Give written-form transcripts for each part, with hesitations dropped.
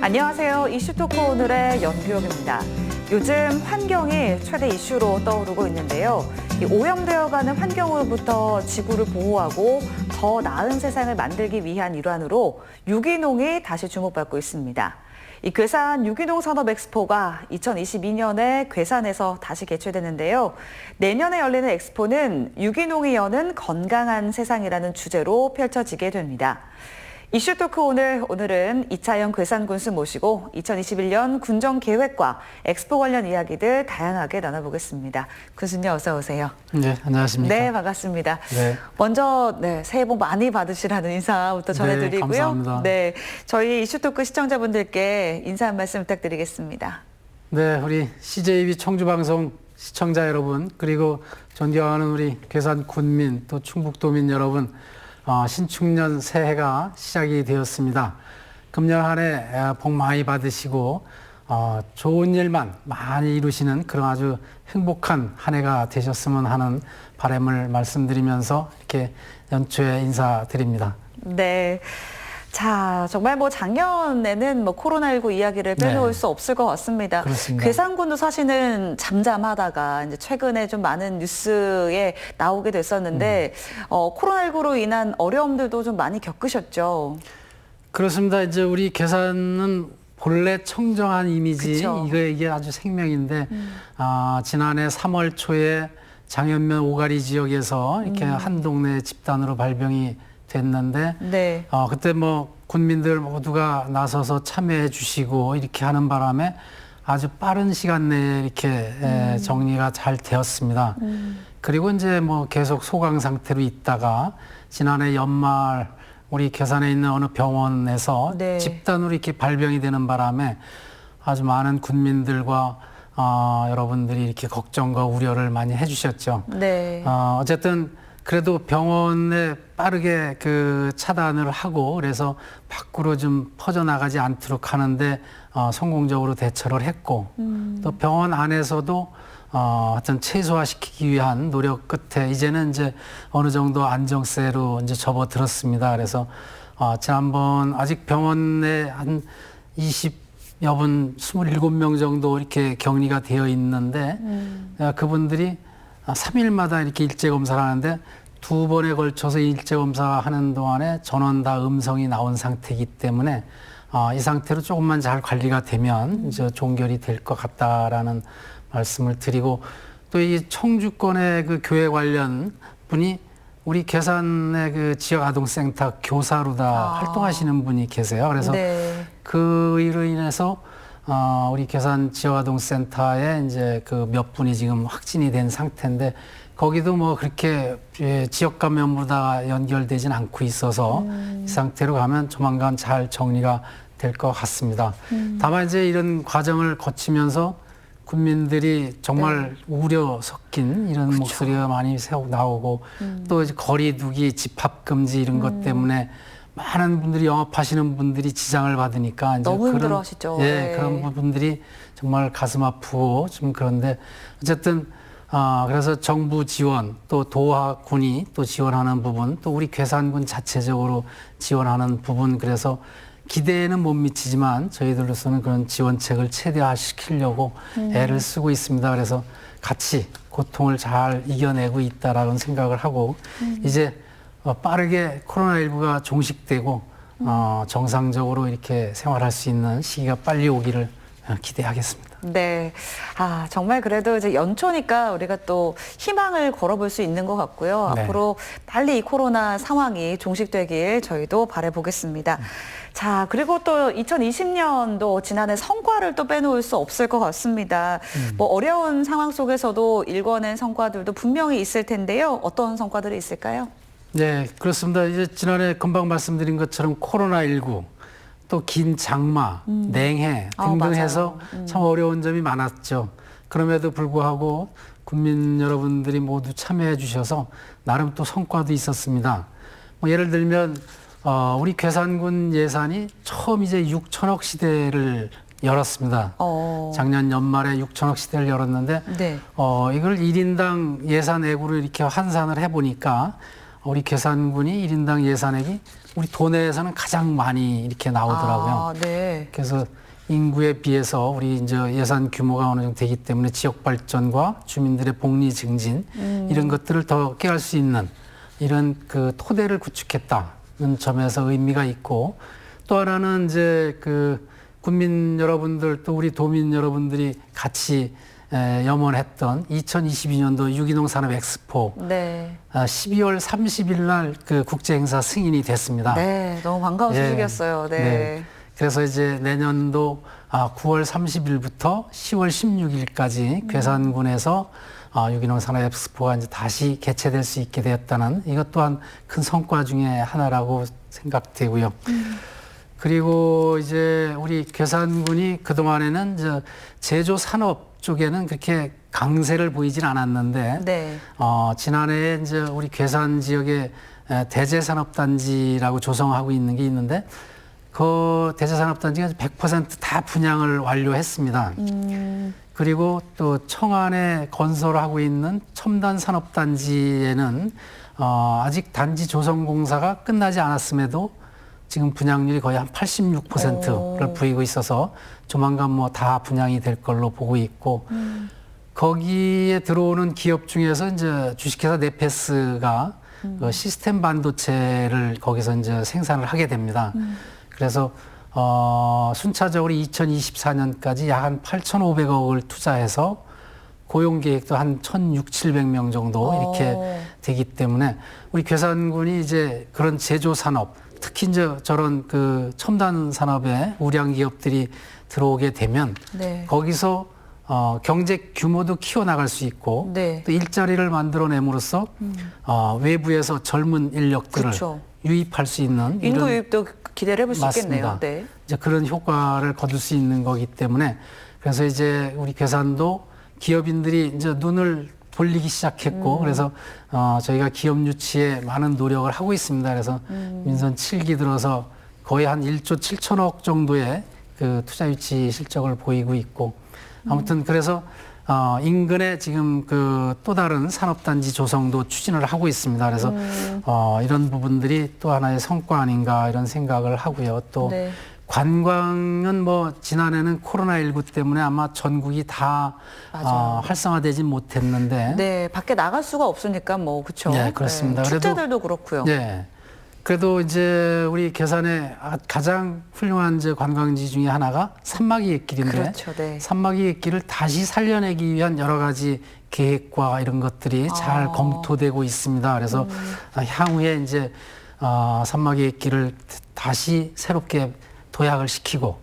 안녕하세요. 이슈토크 오늘의 연규혁입니다. 요즘 환경이 최대 이슈로 떠오르고 있는데요. 오염되어가는 환경으로부터 지구를 보호하고 더 나은 세상을 만들기 위한 일환으로 유기농이 다시 주목받고 있습니다. 이 괴산 유기농 산업 엑스포가 2022년에 괴산에서 다시 개최되는데요. 내년에 열리는 엑스포는 유기농이 여는 건강한 세상이라는 주제로 펼쳐지게 됩니다. 이슈토크 오늘은 이차영 괴산군수 모시고 2021년 군정 계획과 엑스포 관련 이야기들 다양하게 나눠보겠습니다. 군수님 어서 오세요. 네, 안녕하십니까. 네, 반갑습니다. 네. 먼저 새해 복 많이 받으시라는 인사부터 전해드리고요. 네, 감사합니다. 네, 저희 이슈토크 시청자분들께 인사 한 말씀 부탁드리겠습니다. 네, 우리 CJB 청주방송 시청자 여러분, 그리고 존경하는 우리 괴산 군민 또 충북도민 여러분, 신축년 새해가 시작이 되었습니다. 금년 한 해 복 많이 받으시고 좋은 일만 많이 이루시는 그런 아주 행복한 한 해가 되셨으면 하는 바람을 말씀드리면서 이렇게 연초에 인사드립니다. 네. 자, 정말 작년에는 코로나19 이야기를 빼놓을 수 없을 것 같습니다. 그렇습니다. 괴산군도 사실은 잠잠하다가 이제 최근에 좀 많은 뉴스에 나오게 됐었는데 코로나19로 인한 어려움들도 좀 많이 겪으셨죠. 그렇습니다. 이제 우리 괴산은 본래 청정한 이미지, 그쵸. 이게 아주 생명인데 지난해 3월 초에 장현면 오가리 지역에서 이렇게 한 동네 집단으로 발병이 됐는데 네. 그때 군민들 모두가 나서서 참여해 주시고 이렇게 하는 바람에 아주 빠른 시간 내에 이렇게 정리가 잘 되었습니다. 그리고 이제 계속 소강 상태로 있다가 지난해 연말 우리 괴산에 있는 어느 병원에서 네. 집단으로 이렇게 발병이 되는 바람에 아주 많은 군민들과 여러분들이 이렇게 걱정과 우려를 많이 해주셨죠. 네. 어쨌든 그래도 병원에 빠르게 차단을 하고 그래서 밖으로 좀 퍼져나가지 않도록 하는데 성공적으로 대처를 했고 또 병원 안에서도 하여튼 최소화시키기 위한 노력 끝에 이제는 이제 어느 정도 안정세로 이제 접어들었습니다. 그래서 지난번 아직 병원에 한 20여 분, 27명 정도 이렇게 격리가 되어 있는데 그분들이 3일마다 이렇게 일제 검사를 하는데 2번에 걸쳐서 일제 검사하는 동안에 전원 다 음성이 나온 상태이기 때문에 이 상태로 조금만 잘 관리가 되면 이제 종결이 될 것 같다라는 말씀을 드리고 또 이 청주권의 교회 관련 분이 우리 괴산의 지역 아동센터 교사로 다 활동하시는 분이 계세요. 그래서 네. 그 일로 인해서 우리 괴산 지역아동센터에 이제 몇 분이 지금 확진이 된 상태인데 거기도 그렇게 지역 감염으로 다 연결되진 않고 있어서 이 상태로 가면 조만간 잘 정리가 될 것 같습니다. 다만 이제 이런 과정을 거치면서 국민들이 정말 우려 섞인 이런 그쵸. 목소리가 많이 나오고 또 이제 거리두기, 집합금지 이런 것 때문에 많은 분들이 영업하시는 분들이 지장을 받으니까 이제 너무 힘들어하시죠. 예, 그런 부분들이 정말 가슴 아프고 좀 그런데 어쨌든 그래서 정부 지원 또 도하군이 또 지원하는 부분 또 우리 괴산군 자체적으로 지원하는 부분 그래서 기대에는 못 미치지만 저희들로서는 그런 지원책을 최대화시키려고 애를 쓰고 있습니다. 그래서 같이 고통을 잘 이겨내고 있다라는 생각을 하고 이제 빠르게 코로나19가 종식되고 정상적으로 이렇게 생활할 수 있는 시기가 빨리 오기를 기대하겠습니다. 네. 정말 그래도 이제 연초니까 우리가 또 희망을 걸어볼 수 있는 것 같고요. 네. 앞으로 빨리 이 코로나 상황이 종식되길 저희도 바라보겠습니다. 자, 그리고 또 2020년도 지난해 성과를 또 빼놓을 수 없을 것 같습니다. 어려운 상황 속에서도 일궈낸 성과들도 분명히 있을 텐데요. 어떤 성과들이 있을까요? 네, 그렇습니다. 이제 지난해 금방 말씀드린 것처럼 코로나19 또 긴 장마, 냉해 등등 해서 참 어려운 점이 많았죠. 그럼에도 불구하고 국민 여러분들이 모두 참여해 주셔서 나름 또 성과도 있었습니다. 예를 들면 우리 괴산군 예산이 처음 이제 6천억 시대를 열었습니다. 작년 연말에 6천억 시대를 열었는데 네. 이걸 1인당 예산액으로 이렇게 환산을 해보니까 우리 괴산군이 1인당 예산액이 우리 도내에서는 가장 많이 이렇게 나오더라고요. 아, 네. 그래서 인구에 비해서 우리 이제 예산 규모가 어느 정도 되기 때문에 지역 발전과 주민들의 복리 증진 이런 것들을 더 깨할 수 있는 이런 그 토대를 구축했다는 점에서 의미가 있고, 또 하나는 이제 그 국민 여러분들 또 우리 도민 여러분들이 같이 염원했던 2022년도 유기농 산업 엑스포 네. 12월 30일 날 그 국제 행사 승인이 됐습니다. 네, 너무 반가운 예. 소식이었어요. 네. 네. 그래서 이제 내년도 9월 30일부터 10월 16일까지 괴산군에서 유기농 산업 엑스포가 이제 다시 개최될 수 있게 되었다는, 이것 또한 큰 성과 중에 하나라고 생각되고요. 그리고 이제 우리 괴산군이 그동안에는 이제 제조 산업 쪽에는 그렇게 강세를 보이진 않았는데, 네. 지난해에 이제 우리 괴산 지역에 대제산업단지라고 조성하고 있는 게 있는데, 그 대제산업단지가 100% 분양을 완료했습니다. 그리고 또 청안에 건설하고 있는 첨단산업단지에는 아직 단지 조성 공사가 끝나지 않았음에도 지금 분양률이 거의 한 86%를 보이고 있어서 조만간 뭐 다 분양이 될 걸로 보고 있고, 거기에 들어오는 기업 중에서 이제 주식회사 네페스가 그 시스템 반도체를 거기서 이제 생산을 하게 됩니다. 그래서 순차적으로 2024년까지 약 한 8,500억을 투자해서 고용 계획도 한 1,600~1,700명 정도 이렇게 되기 때문에 우리 괴산군이 이제 그런 제조 산업, 특히 이제 저런 그 첨단 산업에 우량 기업들이 들어오게 되면 네. 거기서 경제 규모도 키워나갈 수 있고, 네. 또 일자리를 만들어냄으로써 외부에서 젊은 인력들을 그쵸. 유입할 수 있는 인구 이런, 유입도 기대를 해볼 수 있겠네요. 맞습니다. 네. 이제 그런 효과를 거둘 수 있는 거기 때문에, 그래서 이제 우리 괴산도 기업인들이 이제 눈을 돌리기 시작했고, 그래서 저희가 기업 유치에 많은 노력을 하고 있습니다. 그래서 민선 7기 들어서 거의 한 1조 7천억 정도의 그 투자 유치 실적을 보이고 있고, 아무튼 그래서 인근에 지금 그 또 다른 산업단지 조성도 추진을 하고 있습니다. 그래서 이런 부분들이 또 하나의 성과 아닌가 이런 생각을 하고요. 또 네. 관광은 뭐 지난해는 코로나19 때문에 아마 전국이 다 활성화되지 못했는데, 네, 밖에 나갈 수가 없으니까 뭐 그렇죠. 네, 그렇습니다. 그래도- 축제들도 그렇고요. 네. 그래도 이제 우리 괴산의 가장 훌륭한 이제 관광지 중에 하나가 산마기길인데, 그렇죠. 네. 산마기길을 다시 살려내기 위한 여러 가지 계획과 이런 것들이 잘 검토되고 있습니다. 그래서 향후에 이제 산마기길을 다시 새롭게 도약을 시키고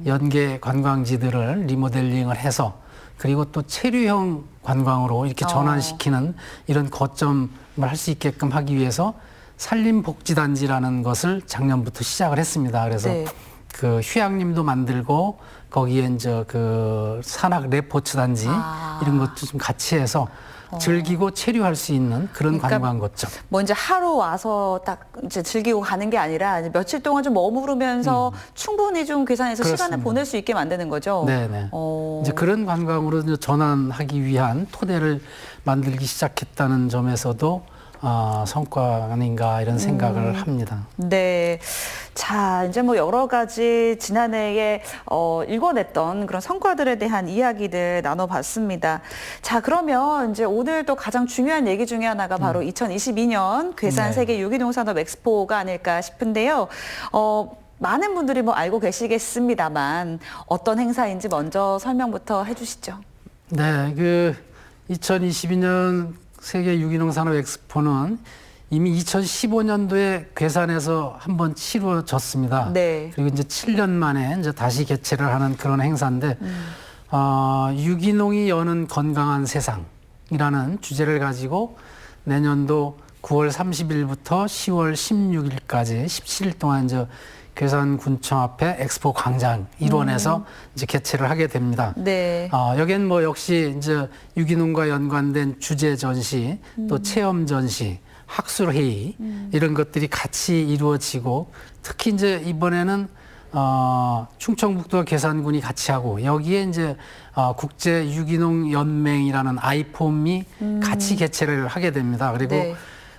연계 관광지들을 리모델링을 해서, 그리고 또 체류형 관광으로 이렇게 전환시키는 이런 거점을 할 수 있게끔 하기 위해서 산림복지단지라는 것을 작년부터 시작을 했습니다. 그래서 네. 그 휴양림도 만들고 거기에 이제 그 산악 레포츠 단지 이런 것도 좀 같이 해서 즐기고 체류할 수 있는 그런 그러니까 관광 거점. 뭐 이제 하루 와서 딱 이제 즐기고 가는 게 아니라 이제 며칠 동안 좀 머무르면서 충분히 좀 괴산에서 시간을 그렇습니다. 보낼 수 있게 만드는 거죠. 네네. 어. 이제 그런 관광으로 이제 전환하기 위한 토대를 만들기 시작했다는 점에서도 성과 아닌가 이런 생각을 합니다. 네. 자, 이제 뭐 여러 가지 지난해에 일궈냈던 그런 성과들에 대한 이야기들 나눠봤습니다. 자, 그러면 이제 오늘 또 가장 중요한 얘기 중에 하나가 바로 2022년 괴산 네. 세계 유기농 산업 엑스포가 아닐까 싶은데요. 많은 분들이 뭐 알고 계시겠습니다만 어떤 행사인지 먼저 설명부터 해주시죠. 네, 그 2022년 세계 유기농 산업 엑스포는 이미 2015년도에 괴산에서 한번 치루어졌습니다. 네. 그리고 이제 7년 만에 이제 다시 개최를 하는 그런 행사인데, 유기농이 여는 건강한 세상이라는 주제를 가지고 내년도 9월 30일부터 10월 16일까지 17일 동안 이제 괴산군청 앞에 엑스포 광장 일원에서 이제 개최를 하게 됩니다. 네. 여기는 뭐 역시 이제 유기농과 연관된 주제 전시, 또 체험 전시, 학술 회의 이런 것들이 같이 이루어지고, 특히 이제 이번에는 충청북도와 괴산군이 같이 하고, 여기에 이제 국제 유기농 연맹이라는 아이폼이 같이 개최를 하게 됩니다. 그리고 네.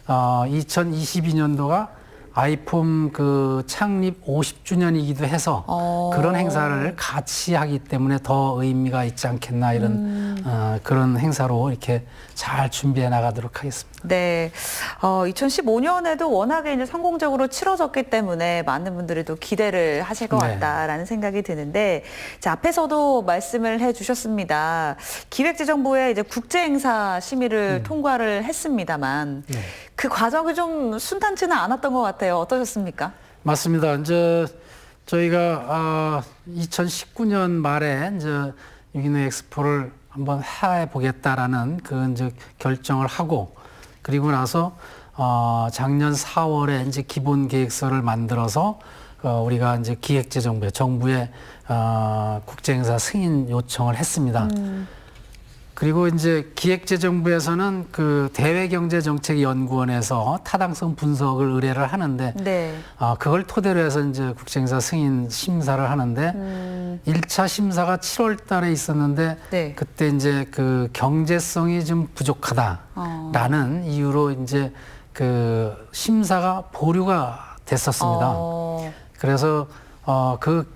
2022년도가 아이폼 그 창립 50주년이기도 해서 그런 행사를 같이 하기 때문에 더 의미가 있지 않겠나 이런 그런 행사로 이렇게 잘 준비해 나가도록 하겠습니다. 네. 2015년에도 워낙에 이제 성공적으로 치러졌기 때문에 많은 분들이 또 기대를 하실 것 같다라는 생각이 드는데, 자, 앞에서도 말씀을 해 주셨습니다. 기획재정부의 이제 국제행사 심의를 통과를 했습니다만 그 과정이 좀 순탄치는 않았던 것 같아요. 어떠셨습니까? 맞습니다. 이제 저희가 2019년 말에 이제 유기농 엑스포를 한번 해 보겠다라는 그 이제 결정을 하고, 그리고 나서 작년 4월에 이제 기본 계획서를 만들어서 우리가 이제 기획재정부에 정부에 국제행사 승인 요청을 했습니다. 그리고 이제 기획재정부에서는 그 대외경제정책연구원에서 타당성 분석을 의뢰를 하는데, 그걸 토대로 해서 이제 국제행사 승인 심사를 하는데, 1차 심사가 7월 달에 있었는데, 그때 이제 그 경제성이 좀 부족하다라는 이유로 이제 그 심사가 보류가 됐었습니다. 그래서 그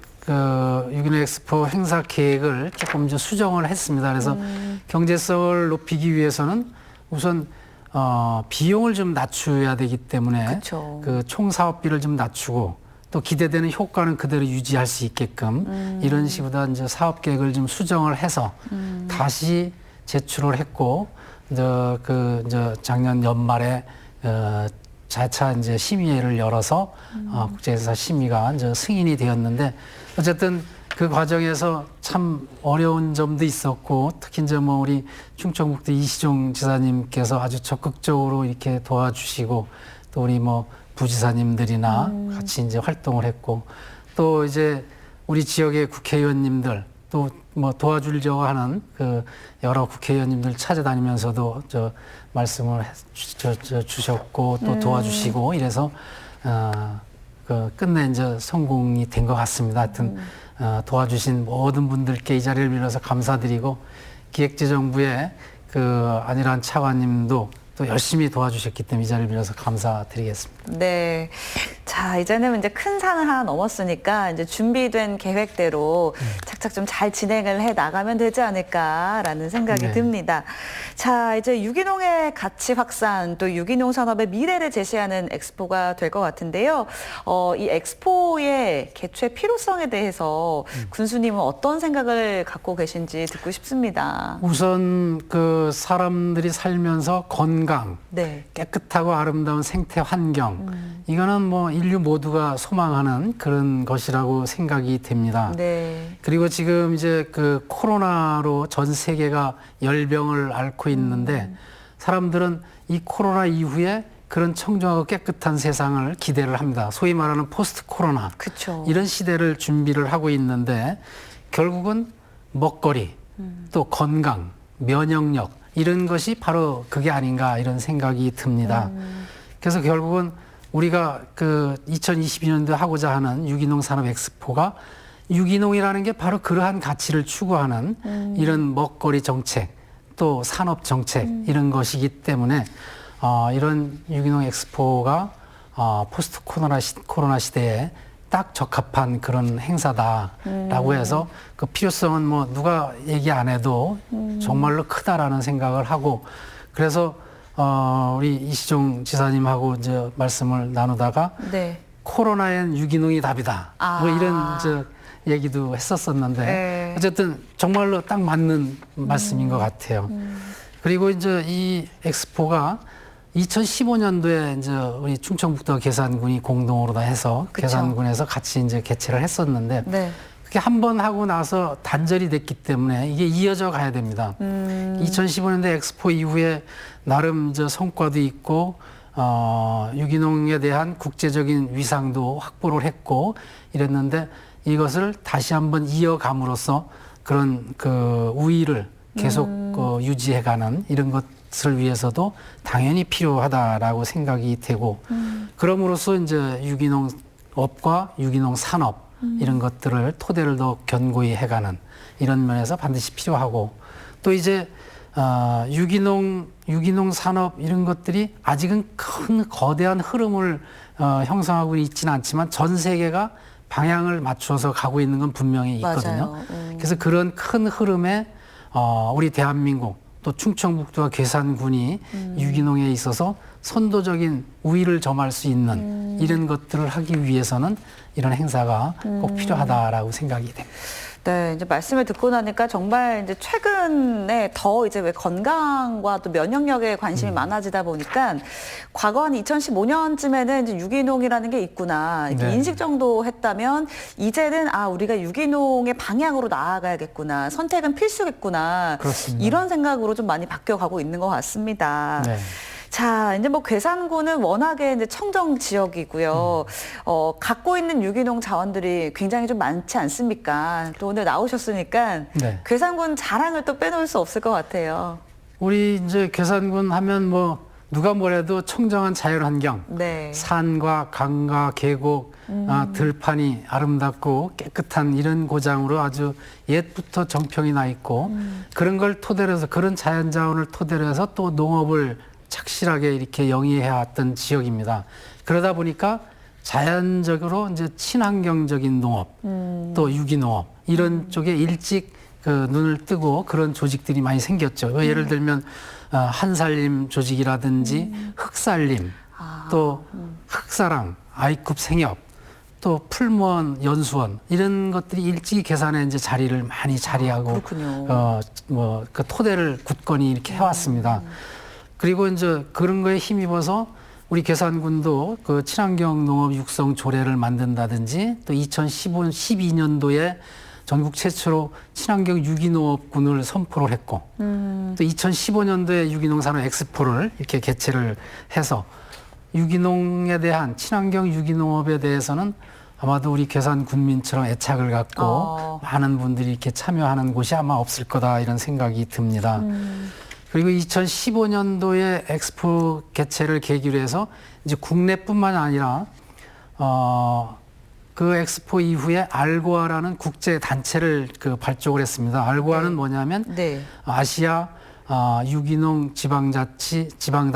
유기농 엑스포 행사 계획을 조금 이제 수정을 했습니다. 그래서 경제성을 높이기 위해서는 우선 비용을 좀 낮춰야 되기 때문에 그 총 사업비를 좀 낮추고, 또 기대되는 효과는 그대로 유지할 수 있게끔 이런 식으로 이제 사업 계획을 좀 수정을 해서 다시 제출을 했고, 이제 작년 연말에 자차 이제 심의회를 열어서 국제행사 심의가 이제 승인이 되었는데, 어쨌든 그 과정에서 참 어려운 점도 있었고, 특히 이제 뭐 우리 충청북도 이시종 지사님께서 아주 적극적으로 이렇게 도와주시고, 또 우리 뭐 부지사님들이나 같이 이제 활동을 했고, 또 이제 우리 지역의 국회의원님들 또 뭐 도와주려고 하는 그 여러 국회의원님들 찾아다니면서도 말씀을 주셨고 또 도와주시고 이래서 끝내 이제 성공이 된 것 같습니다. 하여튼 도와주신 모든 분들께 이 자리를 빌어서 감사드리고, 기획재정부의 그 안일한 차관님도 또 열심히 도와주셨기 때문에 이 자리를 빌어서 감사드리겠습니다. 네. 자, 이제는 이제 큰 산을 하나 넘었으니까 이제 준비된 계획대로 착착 좀 잘 진행을 해 나가면 되지 않을까라는 생각이 듭니다. 자, 이제 유기농의 가치 확산, 또 유기농 산업의 미래를 제시하는 엑스포가 될 것 같은데요. 이 엑스포의 개최 필요성에 대해서 군수님은 어떤 생각을 갖고 계신지 듣고 싶습니다. 우선 그 사람들이 살면서 건강, 깨끗하고 아름다운 생태 환경, 이거는 뭐 인류 모두가 소망하는 그런 것이라고 생각이 됩니다. 그리고 지금 이제 그 코로나로 전 세계가 열병을 앓고 있는데, 사람들은 이 코로나 이후에 그런 청정하고 깨끗한 세상을 기대를 합니다. 소위 말하는 포스트 코로나. 이런 시대를 준비를 하고 있는데, 결국은 먹거리, 또 건강, 면역력, 이런 것이 바로 그게 아닌가 이런 생각이 듭니다. 그래서 결국은 우리가 그 2022년도에 하고자 하는 유기농 산업 엑스포가 유기농이라는 게 바로 그러한 가치를 추구하는 이런 먹거리 정책, 또 산업 정책 이런 것이기 때문에 이런 유기농 엑스포가 포스트 코로나 시대에 딱 적합한 그런 행사다라고 해서 그 필요성은 뭐 누가 얘기 안 해도 정말로 크다라는 생각을 하고, 그래서 우리 이시종 지사님하고 이제 말씀을 나누다가 코로나엔 유기농이 답이다. 뭐 이런 이제 얘기도 했었었는데 어쨌든 정말로 딱 맞는 말씀인 것 같아요. 그리고 이제 이 엑스포가 2015년도에 이제 우리 충청북도 계산군이 공동으로 다 해서 계산군에서 같이 이제 개최를 했었는데, 그게 한 번 하고 나서 단절이 됐기 때문에 이게 이어져 가야 됩니다. 2015년도 엑스포 이후에 나름 저 성과도 있고 유기농에 대한 국제적인 위상도 확보를 했고 이랬는데, 이것을 다시 한번 이어감으로써 그런 그 우위를 계속 유지해가는 이런 것을 위해서도 당연히 필요하다라고 생각이 되고, 그럼으로써 이제 유기농업과 유기농 산업 이런 것들을 토대를 더 견고히 해가는 이런 면에서 반드시 필요하고, 또 이제 유기농 산업 이런 것들이 아직은 큰 거대한 흐름을 형성하고 있지는 않지만 전 세계가 방향을 맞춰서 가고 있는 건 분명히 있거든요. 그래서 그런 큰 흐름에 우리 대한민국 또 충청북도와 괴산군이 유기농에 있어서 선도적인 우위를 점할 수 있는 이런 것들을 하기 위해서는 이런 행사가 꼭 필요하다라고 생각이 됩니다. 네, 이제 말씀을 듣고 나니까 정말 이제 최근에 더 이제 왜 건강과 또 면역력에 관심이 많아지다 보니까 과거 한 2015년쯤에는 이제 유기농이라는 게 있구나 이렇게 네. 인식 정도 했다면 이제는 우리가 유기농의 방향으로 나아가야겠구나 선택은 필수겠구나 그렇습니다. 이런 생각으로 좀 많이 바뀌어가고 있는 것 같습니다. 네. 자, 이제 뭐 괴산군은 워낙에 이제 청정 지역이고요. 갖고 있는 유기농 자원들이 굉장히 좀 많지 않습니까? 또 오늘 나오셨으니까 네. 괴산군 자랑을 또 빼놓을 수 없을 것 같아요. 우리 이제 괴산군 하면 뭐 누가 뭐래도 청정한 자연환경, 네. 산과 강과 계곡, 들판이 아름답고 깨끗한 이런 고장으로 아주 옛부터 정평이 나 있고 그런 걸 토대로 해서 그런 자연자원을 토대로 해서 또 농업을 착실하게 이렇게 영위해왔던 지역입니다. 그러다 보니까 자연적으로 이제 친환경적인 농업, 또 유기농업 이런 쪽에 일찍 그 눈을 뜨고 그런 조직들이 많이 생겼죠. 예를 들면 한살림 조직이라든지 흑살림, 또 흑사랑, 아이쿱 생협, 또 풀무원 연수원 이런 것들이 일찍 괴산에 이제 자리를 많이 자리하고 뭐 그 토대를 굳건히 이렇게 해왔습니다. 그리고 이제 그런 거에 힘입어서 우리 괴산군도 그 친환경 농업 육성 조례를 만든다든지 또 12년도에 전국 최초로 친환경 유기농업군을 선포를 했고 또 2015년도에 유기농 산업 엑스포를 이렇게 개최를 해서 유기농에 대한 친환경 유기농업에 대해서는 아마도 우리 괴산 군민처럼 애착을 갖고 많은 분들이 이렇게 참여하는 곳이 아마 없을 거다 이런 생각이 듭니다. 그리고 2015년도에 엑스포 개최를 계기로 해서 이제 국내뿐만 아니라 그 엑스포 이후에 알고아라는 국제 단체를 그 발족을 했습니다. 알고아는 뭐냐면 아시아 유기농 지방자치단체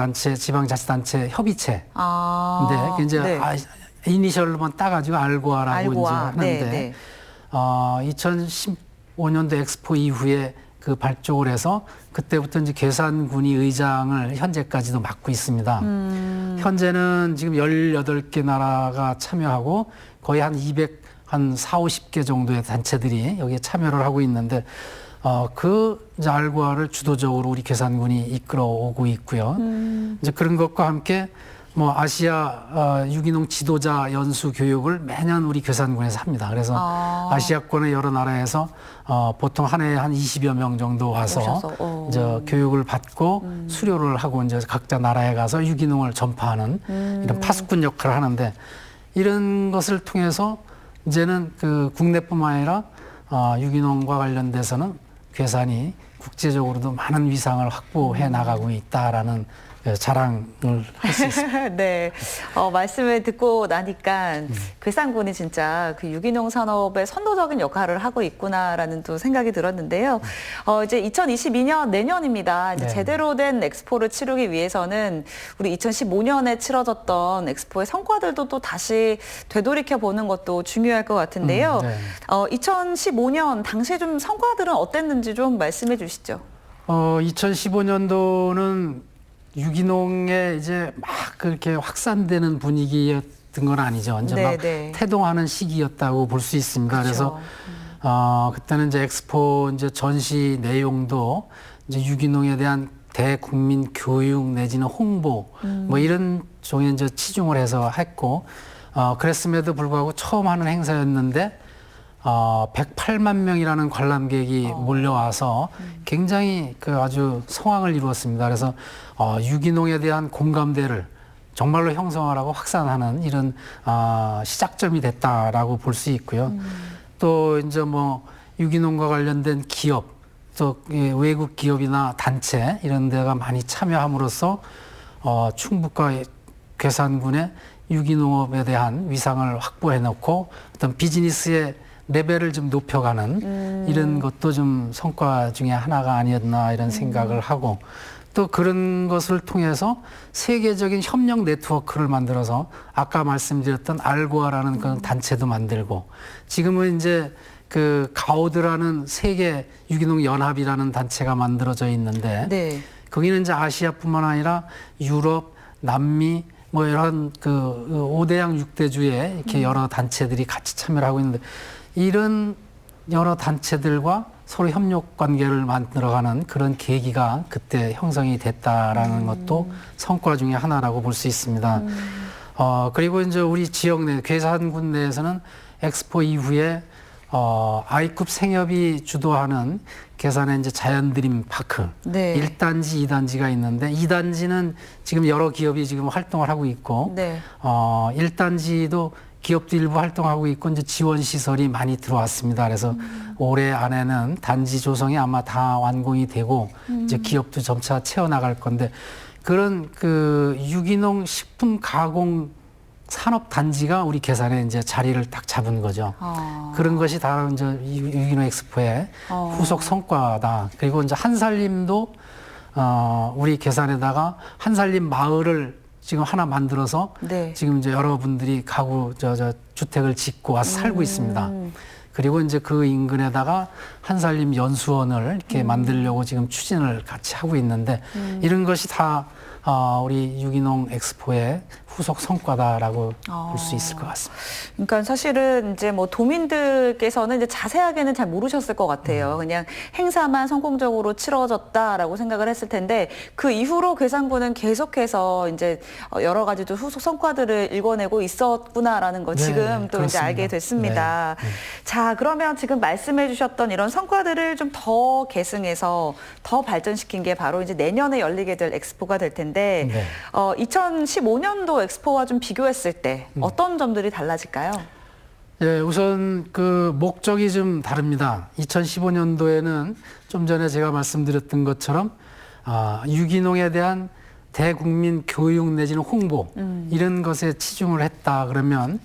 협의체. 네, 이제 이니셜로만 따가지고 알고아라고 이제 하는데 2015년도 엑스포 이후에 그 발족을 해서 그때부터 이제 괴산군이 의장을 현재까지도 맡고 있습니다. 현재는 지금 18개 나라가 참여하고 거의 한 450개 정도의 단체들이 여기에 참여를 하고 있는데 그 이제 알고아를 주도적으로 우리 괴산군이 이끌어오고 있고요. 이제 그런 것과 함께 뭐 아시아 유기농 지도자 연수 교육을 매년 우리 괴산군에서 합니다. 그래서 아시아권의 여러 나라에서 보통 한 해에 한 20여 명 정도 와서 이제 교육을 받고 수료를 하고 이제 각자 나라에 가서 유기농을 전파하는 이런 파수꾼 역할을 하는데 이런 것을 통해서 이제는 그 국내뿐만 아니라 유기농과 관련돼서는 괴산이 국제적으로도 많은 위상을 확보해 나가고 있다라는 자랑을 할 수 있습니다. 네, 말씀을 듣고 나니까 괴산군이 진짜 그 유기농 산업의 선도적인 역할을 하고 있구나라는 또 생각이 들었는데요. 이제 2022년 내년입니다. 이제 제대로 된 엑스포를 치르기 위해서는 우리 2015년에 치러졌던 엑스포의 성과들도 또 다시 되돌이켜 보는 것도 중요할 것 같은데요. 2015년 당시 좀 성과들은 어땠는지 좀 말씀해 주시죠. 2015년도는 유기농에 이제 막 그렇게 확산되는 분위기였던 건 아니죠. 이제 막 태동하는 시기였다고 볼 수 있습니다. 그래서 그때는 이제 엑스포 이제 전시 내용도 이제 유기농에 대한 대국민 교육 내지는 홍보 뭐 이런 쪽에 이제 치중을 해서 했고 그랬음에도 불구하고 처음 하는 행사였는데 108만 명이라는 관람객이 몰려와서 굉장히 그 아주 성황을 이루었습니다. 그래서 유기농에 대한 공감대를 정말로 형성하라고 확산하는 이런 시작점이 됐다라고 볼 수 있고요. 또 이제 뭐 유기농과 관련된 기업, 또 외국 기업이나 단체 이런 데가 많이 참여함으로써 충북과 괴산군의 유기농업에 대한 위상을 확보해 놓고 어떤 비즈니스의 레벨을 좀 높여가는 이런 것도 좀 성과 중에 하나가 아니었나 이런 생각을 하고 또 그런 것을 통해서 세계적인 협력 네트워크를 만들어서 아까 말씀드렸던 알고아라는 그런 단체도 만들고 지금은 이제 그 가오드라는 세계 유기농 연합이라는 단체가 만들어져 있는데 네. 거기는 이제 아시아뿐만 아니라 유럽, 남미 뭐 이런 그 5대양 6대주에 이렇게 여러 단체들이 같이 참여를 하고 있는데 이런 여러 단체들과 서로 협력 관계를 만들어가는 그런 계기가 그때 형성이 됐다라는 것도 성과 중에 하나라고 볼 수 있습니다. 그리고 이제 우리 지역 내 괴산군 내에서는 엑스포 이후에 아이쿱 생협이 주도하는 괴산의 이제 자연드림 파크 네. 1단지, 2단지가 있는데 2단지는 지금 여러 기업이 지금 활동을 하고 있고 네. 1단지도 기업도 일부 활동하고 있고 이제 지원 시설이 많이 들어왔습니다. 그래서 올해 안에는 단지 조성이 아마 다 완공이 되고 이제 기업도 점차 채워 나갈 건데 그런 그 유기농 식품 가공 산업 단지가 우리 괴산에 이제 자리를 딱 잡은 거죠. 그런 것이 다 이제 유기농 엑스포의 후속 성과다. 그리고 이제 한살림도 우리 괴산에다가 한살림 마을을 지금 하나 만들어서 네. 지금 이제 여러분들이 가구 주택을 짓고 와서 살고 있습니다. 그리고 이제 그 인근에다가 한살림 연수원을 이렇게 만들려고 지금 추진을 같이 하고 있는데 이런 것이 다 우리 유기농 엑스포의 후속 성과다라고 볼 수 있을 것 같습니다. 그러니까 사실은 이제 뭐 도민들께서는 이제 자세하게는 잘 모르셨을 것 같아요. 그냥 행사만 성공적으로 치러졌다라고 생각을 했을 텐데 그 이후로 괴산군은 계속해서 이제 여러 가지 좀 후속 성과들을 일궈내고 있었구나라는 거 지금 네, 또 이제 그렇습니다. 알게 됐습니다. 네. 자, 그러면 지금 말씀해주셨던 이런 성과들을 좀 더 계승해서 더 발전시킨 게 바로 이제 내년에 열리게 될 엑스포가 될 텐데 네. 2015년도 엑스포와 좀 비교했을 때 어떤 점들이 달라질까요? 예, 우선 그 목적이 좀 다릅니다. 2015년도에는 좀 전에 제가 말씀드렸던 것처럼 유기농에 대한 대국민 교육 내지는 홍보 이런 것에 치중을 했다 그러면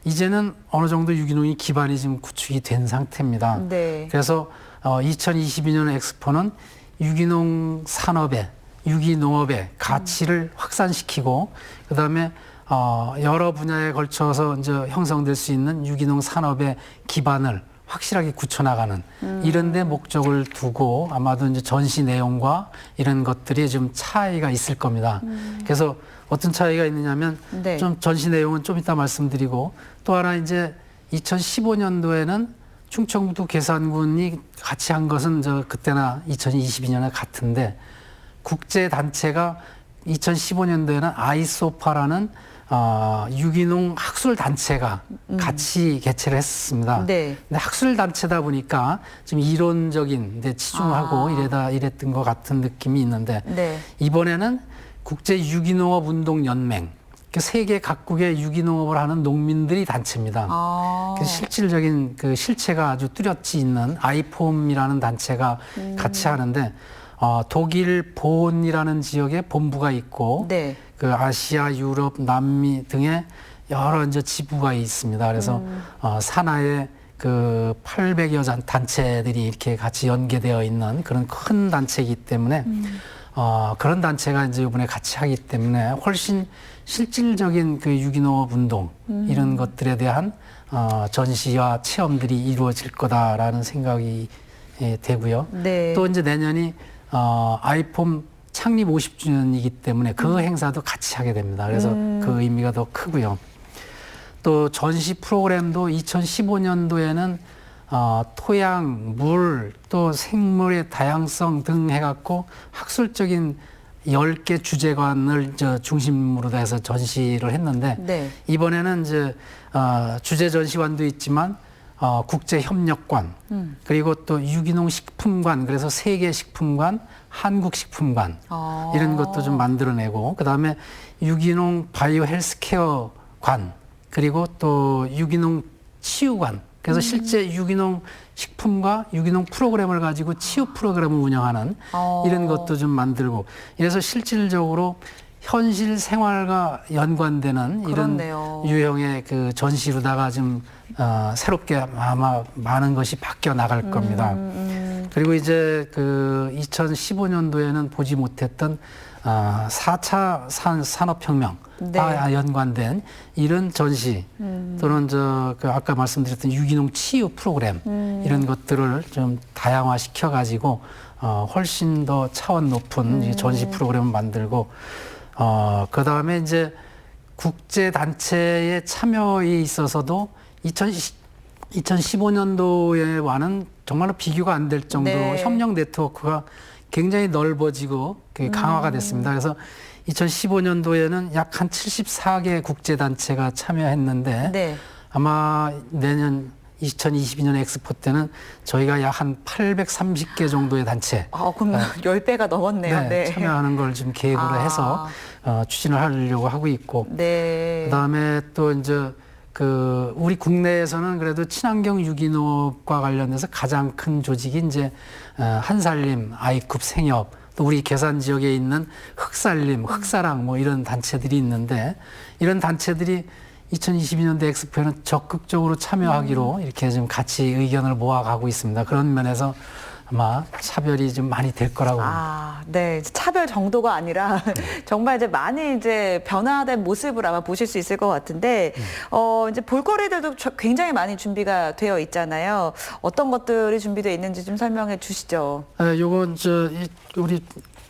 이제는 어느 정도 유기농이 기반이 지금 구축이 된 상태입니다. 네. 그래서 2022년 엑스포는 유기농 산업의 유기농업의 가치를 확산시키고 그다음에 여러 분야에 걸쳐서 이제 형성될 수 있는 유기농 산업의 기반을 확실하게 굳혀나가는 이런 데 목적을 두고 아마도 이제 전시 내용과 이런 것들이 좀 차이가 있을 겁니다. 그래서 어떤 차이가 있느냐면 네. 좀 전시 내용은 좀 이따 말씀드리고 또 하나 이제 2015년도에는 충청북도 괴산군이 같이 한 것은 저 그때나 2022년에 같은데 국제 단체가 2015년도에는 아이소파라는 유기농 학술 단체가 같이 개최를 했습니다. 네. 근데 학술 단체다 보니까 좀 이론적인 데 치중하고 이랬던 것 같은 느낌이 있는데 네. 이번에는 국제 유기농업 운동 연맹 세계 각국의 유기농업을 하는 농민들이 단체입니다. 그래서 실질적인 그 실체가 아주 뚜렷이 있는 아이폼이라는 단체가 같이 하는데 독일 본이라는 지역에 본부가 있고 네. 그 아시아, 유럽, 남미 등의 여러 이제 지부가 있습니다. 그래서 산하에 그 800여 단체들이 이렇게 같이 연계되어 있는 그런 큰 단체이기 때문에 그런 단체가 이제 이번에 같이 하기 때문에 훨씬 실질적인 그 유기농업 운동 이런 것들에 대한 전시와 체험들이 이루어질 거다라는 생각이 되고요. 네. 또 이제 내년이 아이폼 창립 50주년이기 때문에 그 행사도 같이 하게 됩니다. 그래서 그 의미가 더 크고요. 또 전시 프로그램도 2015년도에는 토양, 물, 또 생물의 다양성 등 해갖고 학술적인 10개 주제관을 중심으로 해서 전시를 했는데 네. 이번에는 이제 주제 전시관도 있지만 국제 협력관 그리고 또 유기농 식품관 그래서 세계 식품관, 한국 식품관 이런 것도 좀 만들어내고 그다음에 유기농 바이오 헬스케어 관 그리고 또 유기농 치유관 그래서 실제 유기농 식품과 유기농 프로그램을 가지고 치유 프로그램을 운영하는 이런 것도 좀 만들고 이래서 실질적으로 현실 생활과 연관되는 그렇네요. 이런 유형의 그 전시로다가 좀 새롭게 아마 많은 것이 바뀌어 나갈 겁니다. 그리고 이제 그 2015년도에는 보지 못했던 4차 산업혁명 과 연관된 이런 전시 또는 그 아까 말씀드렸던 유기농 치유 프로그램 이런 것들을 좀 다양화시켜 가지고 훨씬 더 차원 높은 이 전시 프로그램을 만들고 그 다음에 이제 국제 단체의 참여에 있어서도 2015년도에와는 정말로 비교가 안 될 정도로 네. 협력 네트워크가 굉장히 넓어지고 강화가 됐습니다. 그래서 2015년도에는 약 한 74개 국제단체가 참여했는데 네. 아마 내년 2022년 엑스포 때는 저희가 약 한 830개 정도의 단체 그럼 10배가 넘었네요. 네. 참여하는 걸 지금 계획으로 해서 추진을 하려고 하고 있고 네. 그다음에 또 이제 그 우리 국내에서는 그래도 친환경 유기농업과 관련해서 가장 큰 조직이 이제 한살림, 아이쿱 생협 또 우리 계산 지역에 있는 흑살림, 흑사랑 뭐 이런 단체들이 있는데 이런 단체들이 2022년도 엑스포에는 적극적으로 참여하기로 이렇게 좀 같이 의견을 모아가고 있습니다. 그런 면에서 아마 차별이 좀 많이 될 거라고 봅니다. 네. 차별 정도가 아니라 정말 이제 많이 이제 변화된 모습을 아마 보실 수 있을 것 같은데, 이제 볼거리들도 굉장히 많이 준비가 되어 있잖아요. 어떤 것들이 준비되어 있는지 좀 설명해 주시죠. 요건 우리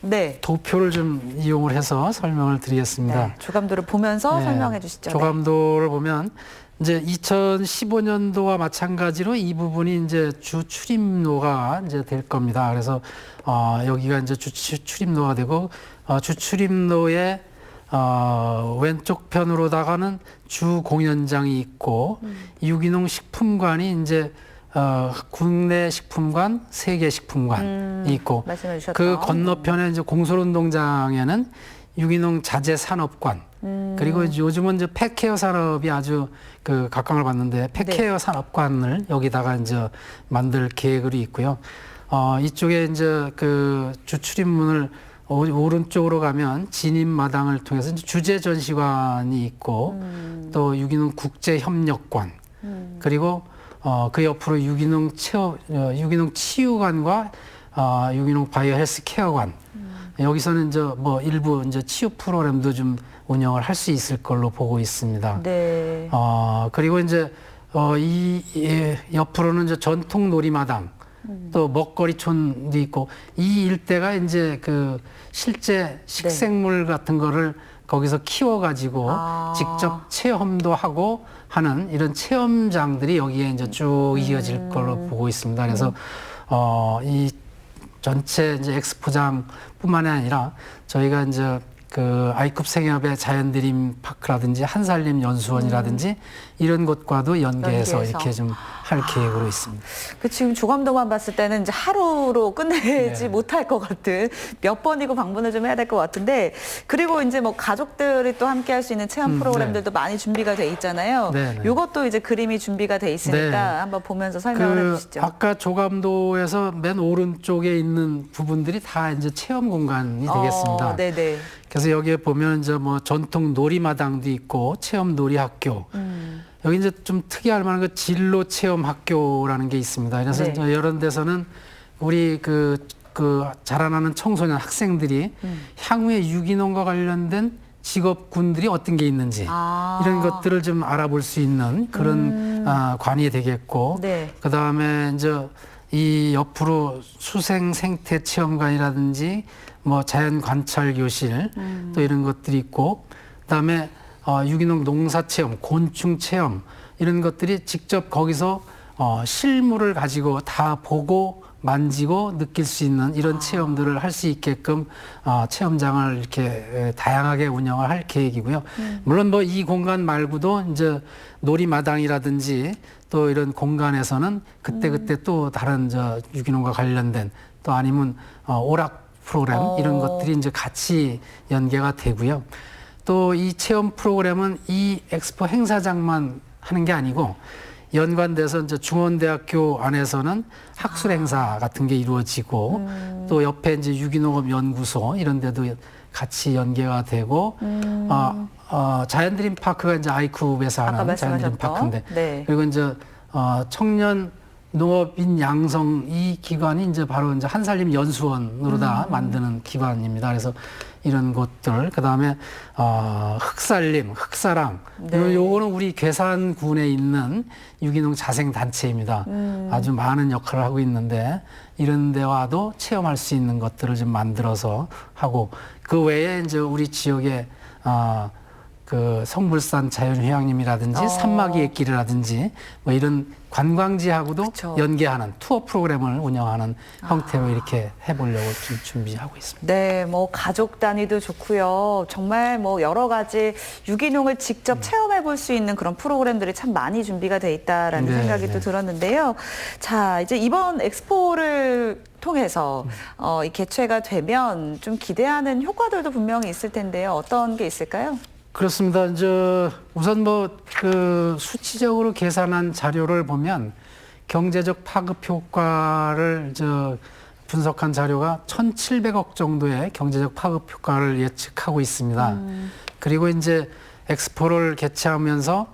네. 도표를 좀 이용을 해서 설명을 드리겠습니다. 네. 조감도를 보면서 설명해 주시죠. 조감도를 보면 이제 2015년도와 마찬가지로 이 부분이 이제 주 출입로가 이제 될 겁니다. 그래서 여기가 이제 주 출입로가 되고 주 출입로의 왼쪽 편으로다가는 주 공연장이 있고 유기농 식품관이 이제 국내 식품관, 세계 식품관이 있고 말씀해 주셨던. 그 건너편에 이제 공설운동장에는 유기농 자재 산업관 그리고 이제 요즘은 이제 펫케어 산업이 아주 그 각광을 받는데 펫케어 산업관을 여기다가 이제 만들 계획으로 있고요. 이쪽에 이제 그 주출입문을 오른쪽으로 가면 진입 마당을 통해서 이제 주재 전시관이 있고 또 유기농 국제 협력관 그리고 그 옆으로 유기농 치유관과 유기농 바이오 헬스 케어관 여기서는 이제 뭐 일부 이제 치유 프로그램도 좀 운영을 할 수 있을 걸로 보고 있습니다. 네. 그리고 이제 이 옆으로는 이제 전통 놀이마당 또 먹거리촌도 있고 이 일대가 이제 그 실제 식생물 같은 거를 거기서 키워가지고 직접 체험도 하고 하는 이런 체험장들이 여기에 이제 쭉 이어질 걸로 보고 있습니다. 그래서 이 전체 이제 엑스포장뿐만이 아니라 저희가 이제 그 아이쿱 생협의 자연드림 파크라든지 한살림 연수원이라든지 이런 것과도 연계해서 이렇게 좀 할 계획으로 있습니다. 지금 조감도만 봤을 때는 이제 하루로 끝내지 못할 것 같은 몇 번이고 방문을 좀 해야 될 것 같은데 그리고 이제 뭐 가족들이 또 함께 할 수 있는 체험 프로그램들도 많이 준비가 돼 있잖아요. 이것도 이제 그림이 준비가 돼 있으니까 한번 보면서 설명을 해주시죠. 아까 조감도에서 맨 오른쪽에 있는 부분들이 다 이제 체험 공간이 되겠습니다. 네네. 그래서 여기에 보면 이제 뭐 전통 놀이마당도 있고 체험 놀이학교. 여기 이제 좀 특이할 만한 그 진로 체험 학교라는 게 있습니다. 그래서 이제 이런 데서는 우리 그 자라나는 청소년 학생들이 향후에 유기농과 관련된 직업군들이 어떤 게 있는지 이런 것들을 좀 알아볼 수 있는 그런 관이 되겠고 그 다음에 이제 이 옆으로 수생 생태 체험관이라든지 뭐 자연 관찰 교실 또 이런 것들이 있고 그다음에 유기농 농사 체험, 곤충 체험 이런 것들이 직접 거기서 실물을 가지고 다 보고 만지고 느낄 수 있는 이런 체험들을 할 수 있게끔 체험장을 이렇게 다양하게 운영을 할 계획이고요. 물론 뭐 이 공간 말고도 이제 놀이마당이라든지 또 이런 공간에서는 그때그때 또 다른 유기농과 관련된 또 아니면 오락 프로그램 이런 것들이 이제 같이 연계가 되고요. 또 이 체험 프로그램은 이 엑스포 행사장만 하는 게 아니고 연관돼서 이제 중원대학교 안에서는 학술 행사 같은 게 이루어지고 또 옆에 이제 유기농업 연구소 이런 데도 같이 연계가 되고 자연드림 파크가 이제 아이쿠브에서 아까 하는 자연드림 말씀하셨던. 파크인데 네. 그리고 이제 청년 농업인 양성 이 기관이 이제 바로 이제 한살림 연수원으로 다 만드는 기관입니다. 그래서 이런 곳들 그다음에 흑살림, 흑사랑 네. 요거는 우리 괴산군에 있는 유기농 자생 단체입니다. 아주 많은 역할을 하고 있는데 이런 데와도 체험할 수 있는 것들을 좀 만들어서 하고 그 외에 이제 우리 지역에 그 성불산 자연휴양림이라든지 산막이의 길이라든지 뭐 이런 관광지하고도 그쵸. 연계하는 투어 프로그램을 운영하는 형태로 이렇게 해보려고 좀 준비하고 있습니다. 네, 뭐 가족 단위도 좋고요. 정말 뭐 여러 가지 유기농을 직접 체험해 볼 수 있는 그런 프로그램들이 참 많이 준비가 돼 있다라는 네, 생각이 네. 또 들었는데요. 자, 이제 이번 엑스포를 통해서 이 개최가 되면 좀 기대하는 효과들도 분명히 있을 텐데요. 어떤 게 있을까요? 그렇습니다. 이제 우선 뭐 그 수치적으로 계산한 자료를 보면 경제적 파급 효과를 분석한 자료가 1,700억 정도의 경제적 파급 효과를 예측하고 있습니다. 그리고 이제 엑스포를 개최하면서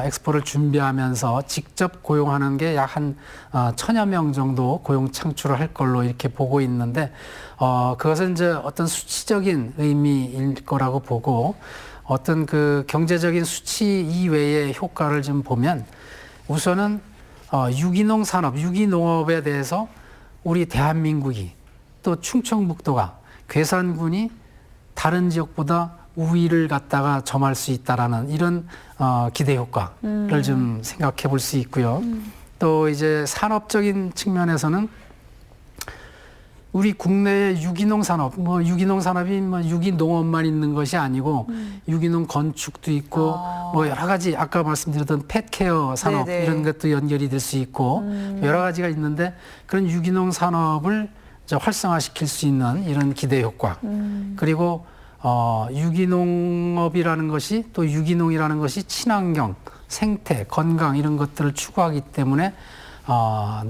엑스포를 준비하면서 직접 고용하는 게 약 한 1,000여 명 정도 고용 창출을 할 걸로 이렇게 보고 있는데 그것은 이제 어떤 수치적인 의미일 거라고 보고 어떤 그 경제적인 수치 이외의 효과를 좀 보면 우선은 유기농 산업, 유기농업에 대해서 우리 대한민국이 또 충청북도가 괴산군이 다른 지역보다 우위를 갖다가 점할 수 있다라는 이런 기대 효과를 좀 생각해 볼 수 있고요. 또 이제 산업적인 측면에서는 우리 국내의 유기농 산업, 뭐 유기농 산업이 뭐 유기농업만 있는 것이 아니고 유기농 건축도 있고 뭐 여러 가지 아까 말씀드렸던 펫케어 산업 네네. 이런 것도 연결이 될 수 있고 여러 가지가 있는데 그런 유기농 산업을 이제 활성화시킬 수 있는 이런 기대 효과 그리고 유기농업이라는 것이 또 유기농이라는 것이 친환경, 생태, 건강 이런 것들을 추구하기 때문에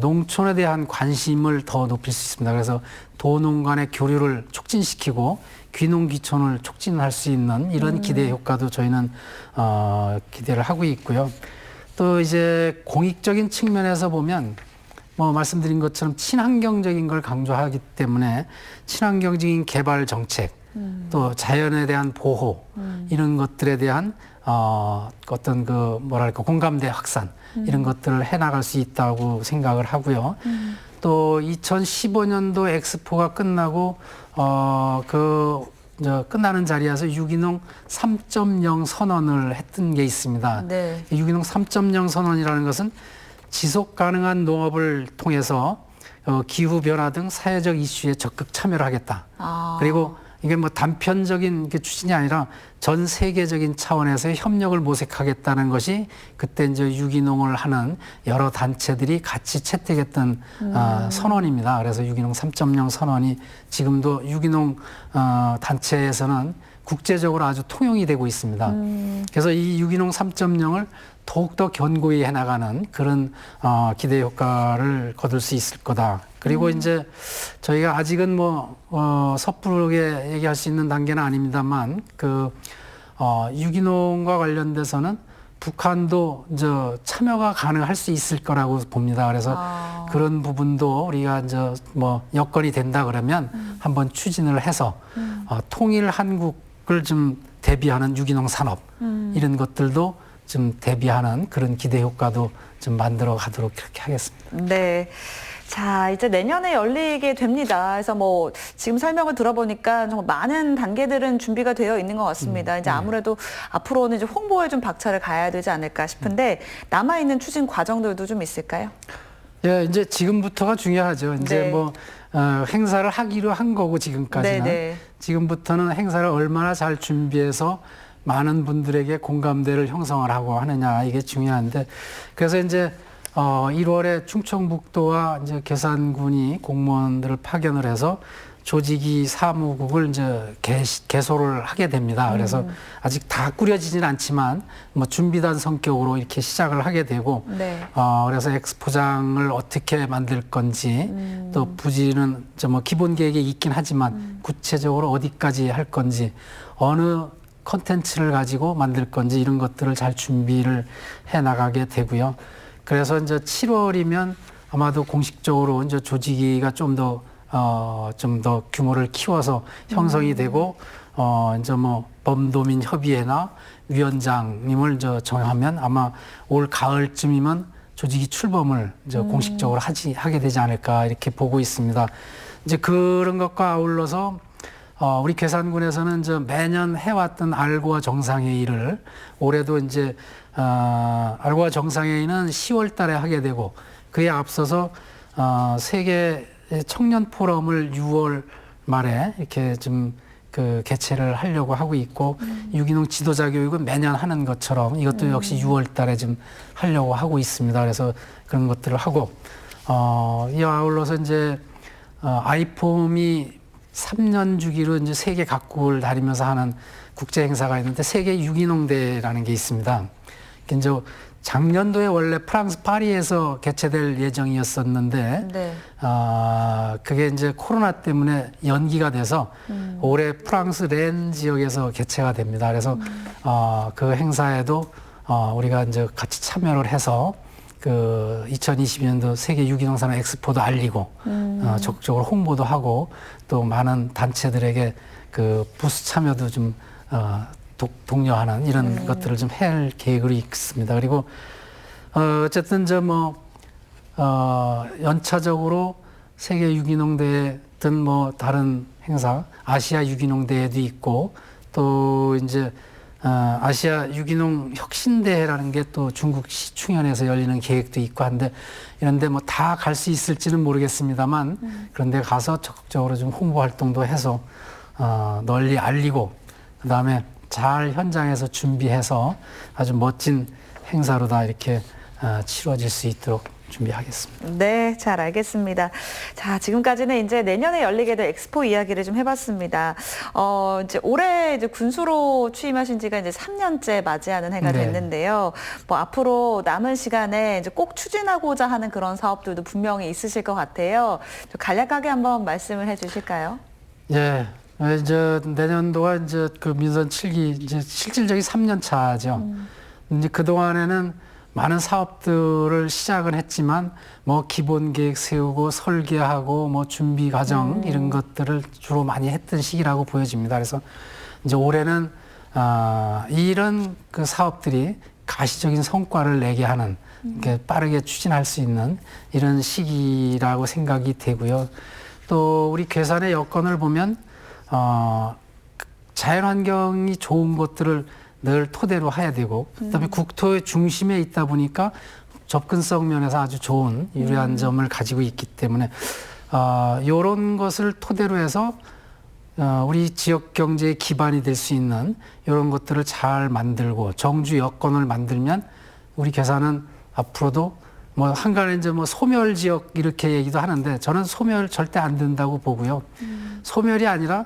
농촌에 대한 관심을 더 높일 수 있습니다. 그래서 도농 간의 교류를 촉진시키고 귀농 귀촌을 촉진할 수 있는 이런 기대 효과도 저희는 기대를 하고 있고요. 또 이제 공익적인 측면에서 보면 뭐 말씀드린 것처럼 친환경적인 걸 강조하기 때문에 친환경적인 개발 정책 또 자연에 대한 보호 이런 것들에 대한 어떤 그 뭐랄까 공감대 확산 이런 것들을 해나갈 수 있다고 생각을 하고요. 또 2015년도 엑스포가 끝나고 끝나는 자리에서 유기농 3.0 선언을 했던 게 있습니다. 네. 유기농 3.0 선언이라는 것은 지속 가능한 농업을 통해서 기후 변화 등 사회적 이슈에 적극 참여를 하겠다. 그리고 이게 뭐 단편적인 게 추진이 아니라 전 세계적인 차원에서의 협력을 모색하겠다는 것이 그때 이제 유기농을 하는 여러 단체들이 같이 채택했던 선언입니다. 그래서 유기농 3.0 선언이 지금도 유기농 단체에서는 국제적으로 아주 통용이 되고 있습니다. 그래서 이 유기농 3.0을 더욱더 견고히 해나가는 그런 기대 효과를 거둘 수 있을 거다. 그리고 이제 저희가 아직은 뭐 섣부르게 얘기할 수 있는 단계는 아닙니다만 그 유기농과 관련돼서는 북한도 이제 참여가 가능할 수 있을 거라고 봅니다. 그래서 그런 부분도 우리가 이제 뭐 여건이 된다 그러면 한번 추진을 해서 통일 한국을 좀 대비하는 유기농 산업 이런 것들도 좀 대비하는 그런 기대 효과도 좀 만들어 가도록 그렇게 하겠습니다. 네. 자, 이제 내년에 열리게 됩니다. 그래서 뭐 지금 설명을 들어보니까 정말 많은 단계들은 준비가 되어 있는 것 같습니다. 이제 아무래도 앞으로는 이제 홍보에 좀 박차를 가야 되지 않을까 싶은데 남아있는 추진 과정들도 좀 있을까요? 예, 이제 지금부터가 중요하죠. 이제 네. 뭐 행사를 하기로 한 거고 지금까지는 네네. 지금부터는 행사를 얼마나 잘 준비해서 많은 분들에게 공감대를 형성을 하고 하느냐 이게 중요한데 그래서 이제 1월에 충청북도와 이제 괴산군이 공무원들을 파견을 해서 조직위 사무국을 이제 개소를 하게 됩니다. 그래서 아직 다 꾸려지진 않지만 뭐 준비단 성격으로 이렇게 시작을 하게 되고, 네. 그래서 엑스포장을 어떻게 만들 건지, 또 부지는 뭐 기본 계획에 있긴 하지만 구체적으로 어디까지 할 건지, 어느 컨텐츠를 가지고 만들 건지 이런 것들을 잘 준비를 해 나가게 되고요. 그래서 이제 7월이면 아마도 공식적으로 이제 조직위가 좀 더 규모를 키워서 형성이 되고, 이제 뭐 범도민 협의회나 위원장님을 이제 정하면 아마 올 가을쯤이면 조직위 출범을 이제 공식적으로 하게 되지 않을까 이렇게 보고 있습니다. 이제 그런 것과 아울러서 우리 괴산군에서는 이제 매년 해왔던 알고와 정상회의를 올해도 이제 알고와 정상회의는 10월 달에 하게 되고, 그에 앞서서 세계 청년 포럼을 6월 말에 이렇게 좀 그 개최를 하려고 하고 있고, 유기농 지도자 교육은 매년 하는 것처럼 이것도 역시 6월 달에 좀 하려고 하고 있습니다. 그래서 그런 것들을 하고, 이 아울러서 이제 아이폼이 3년 주기로 이제 세계 각국을 다니면서 하는 국제 행사가 있는데, 세계 유기농 대회라는 게 있습니다. 이제 작년도에 원래 프랑스 파리에서 개최될 예정이었었는데, 네. 그게 이제 코로나 때문에 연기가 돼서 올해 프랑스 렌 지역에서 개최가 됩니다. 그래서 그 행사에도 우리가 이제 같이 참여를 해서 그 2022년도 세계 유기농 산업 엑스포도 알리고, 적극적으로 홍보도 하고, 또 많은 단체들에게 그 부스 참여도 좀 독려하는 이런 것들을 좀 할 계획으로 있습니다. 그리고 어쨌든 연차적으로 세계 유기농 대회든 뭐 다른 행사, 아시아 유기농 대회도 있고, 또 이제 아시아 유기농 혁신대회라는 게 또 중국 시충현에서 열리는 계획도 있고 한데, 이런데 뭐 다 갈 수 있을지는 모르겠습니다만, 그런데 가서 적극적으로 좀 홍보 활동도 해서 널리 알리고, 그다음에 잘 현장에서 준비해서 아주 멋진 행사로 다 이렇게 치러질 수 있도록 준비하겠습니다. 네, 잘 알겠습니다. 자, 지금까지는 이제 내년에 열리게 될 엑스포 이야기를 좀 해봤습니다. 이제 올해 이제 군수로 취임하신 지가 이제 3년째 맞이하는 해가 네. 됐는데요. 뭐 앞으로 남은 시간에 이제 꼭 추진하고자 하는 그런 사업들도 분명히 있으실 것 같아요. 좀 간략하게 한번 말씀을 해주실까요? 예. 이제 내년도가 이제 그 민선 7기 이제 실질적인 3년 차죠. 이제 그 동안에는 많은 사업들을 시작은 했지만, 뭐 기본 계획 세우고 설계하고 뭐 준비 과정 이런 것들을 주로 많이 했던 시기라고 보여집니다. 그래서 이제 올해는 이런 그 사업들이 가시적인 성과를 내게 하는, 이렇게 빠르게 추진할 수 있는 이런 시기라고 생각이 되고요. 또 우리 괴산의 여건을 보면 자연환경이 좋은 것들을 늘 토대로 해야 되고, 그다음에 국토의 중심에 있다 보니까 접근성 면에서 아주 좋은 유리한 점을 가지고 있기 때문에 이런 것을 토대로 해서 우리 지역 경제의 기반이 될 수 있는 이런 것들을 잘 만들고 정주 여건을 만들면, 우리 괴산은 앞으로도 뭐 한간에 이제 뭐 소멸 지역 이렇게 얘기도 하는데, 저는 소멸 절대 안 된다고 보고요. 소멸이 아니라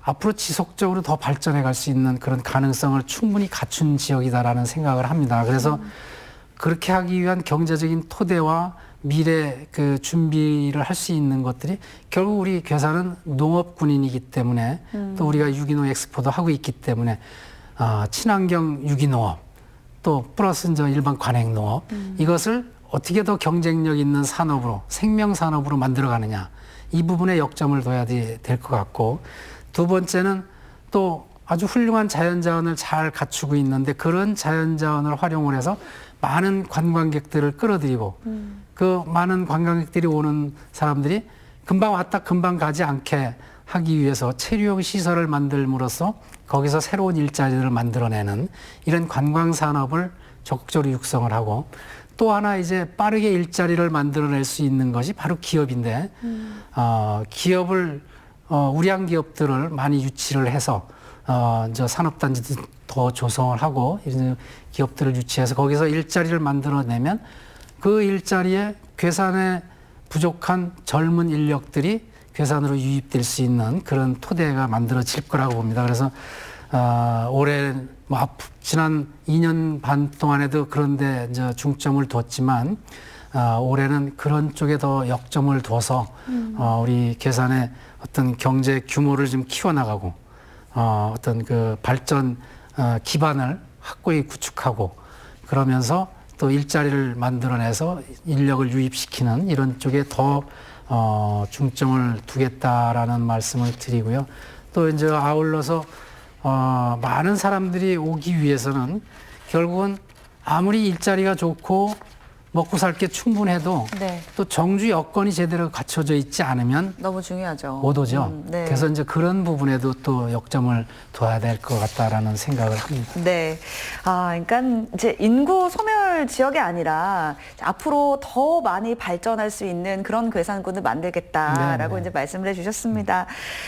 앞으로 지속적으로 더 발전해 갈 수 있는 그런 가능성을 충분히 갖춘 지역이다라는 생각을 합니다. 그래서 그렇게 하기 위한 경제적인 토대와 미래 그 준비를 할 수 있는 것들이, 결국 우리 괴산은 농업군인이기 때문에, 또 우리가 유기농 엑스포도 하고 있기 때문에 친환경 유기농업, 또 플러스 이제 일반 관행농업, 이것을 어떻게 더 경쟁력 있는 산업으로, 생명산업으로 만들어가느냐, 이 부분에 역점을 둬야 될 것 같고, 두 번째는 또 아주 훌륭한 자연자원을 잘 갖추고 있는데, 그런 자연자원을 활용을 해서 많은 관광객들을 끌어들이고, 그 많은 관광객들이 오는 사람들이 금방 왔다 금방 가지 않게 하기 위해서 체류용 시설을 만들므로써 거기서 새로운 일자리를 만들어내는 이런 관광산업을 적극적으로 육성을 하고, 또 하나 이제 빠르게 일자리를 만들어낼 수 있는 것이 바로 기업인데, 기업을 우량 기업들을 많이 유치를 해서 이제 산업단지도 더 조성을 하고, 이런 기업들을 유치해서 거기서 일자리를 만들어내면, 그 일자리에 괴산에 부족한 젊은 인력들이 괴산으로 유입될 수 있는 그런 토대가 만들어질 거라고 봅니다. 그래서 올해 지난 2년 반 동안에도 그런데 이제 중점을 뒀지만 올해는 그런 쪽에 더 역점을 둬서 우리 괴산의 어떤 경제 규모를 좀 키워나가고 어떤 그 발전 기반을 확고히 구축하고 그러면서 또 일자리를 만들어내서 인력을 유입시키는 이런 쪽에 더 중점을 두겠다라는 말씀을 드리고요. 또 이제 아울러서 많은 사람들이 오기 위해서는 결국은 아무리 일자리가 좋고 먹고 살 게 충분해도 네. 또 정주 여건이 제대로 갖춰져 있지 않으면 너무 중요하죠. 못 오죠. 네. 그래서 이제 그런 부분에도 또 역점을 둬야 될 것 같다라는 생각을 합니다. 네. 그러니까 이제 인구 소멸 지역이 아니라 앞으로 더 많이 발전할 수 있는 그런 괴산군을 만들겠다라고 네네. 이제 말씀을 해주셨습니다.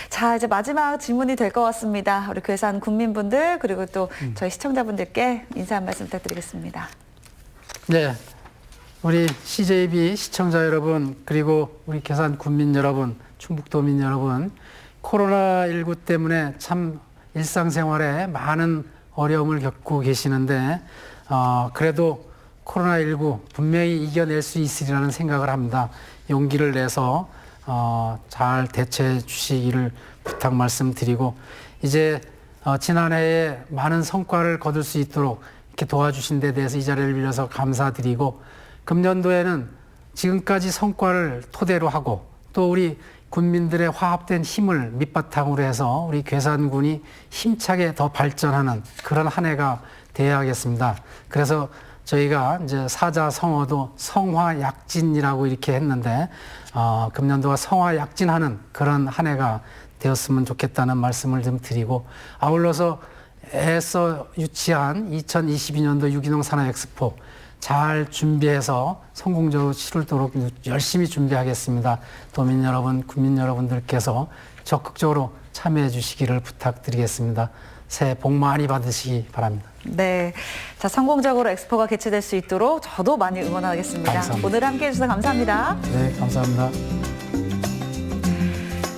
자, 이제 마지막 질문이 될 것 같습니다. 우리 괴산 군민분들 그리고 또 저희 시청자분들께 인사 한 말씀 부탁드리겠습니다. 네. 우리 CJB 시청자 여러분, 그리고 우리 괴산 군민 여러분, 충북도민 여러분, 코로나19 때문에 참 일상생활에 많은 어려움을 겪고 계시는데, 그래도 코로나19 분명히 이겨낼 수 있으리라는 생각을 합니다. 용기를 내서, 잘 대처해 주시기를 부탁 말씀드리고, 이제, 지난해에 많은 성과를 거둘 수 있도록 이렇게 도와주신 데 대해서 이 자리를 빌려서 감사드리고, 금년도에는 지금까지 성과를 토대로 하고 또 우리 군민들의 화합된 힘을 밑바탕으로 해서 우리 괴산군이 힘차게 더 발전하는 그런 한 해가 되어야겠습니다. 그래서 저희가 이제 사자성어도 성화약진이라고 이렇게 했는데 금년도가 성화약진하는 그런 한 해가 되었으면 좋겠다는 말씀을 좀 드리고 아울러서 애써 유치한 2022년도 유기농 산업 엑스포 잘 준비해서 성공적으로 치르도록 열심히 준비하겠습니다. 도민 여러분, 국민 여러분들께서 적극적으로 참여해 주시기를 부탁드리겠습니다. 새해 복 많이 받으시기 바랍니다. 네. 자, 성공적으로 엑스포가 개최될 수 있도록 저도 많이 응원하겠습니다. 감사합니다. 오늘 함께 해주셔서 감사합니다. 네, 감사합니다.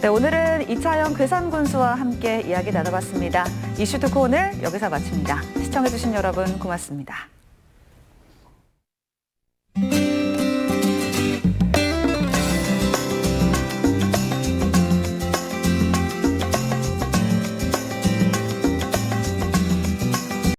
네, 오늘은 이차영 괴산군수와 함께 이야기 나눠봤습니다. 이슈 토크 오늘 여기서 마칩니다. 시청해주신 여러분 고맙습니다.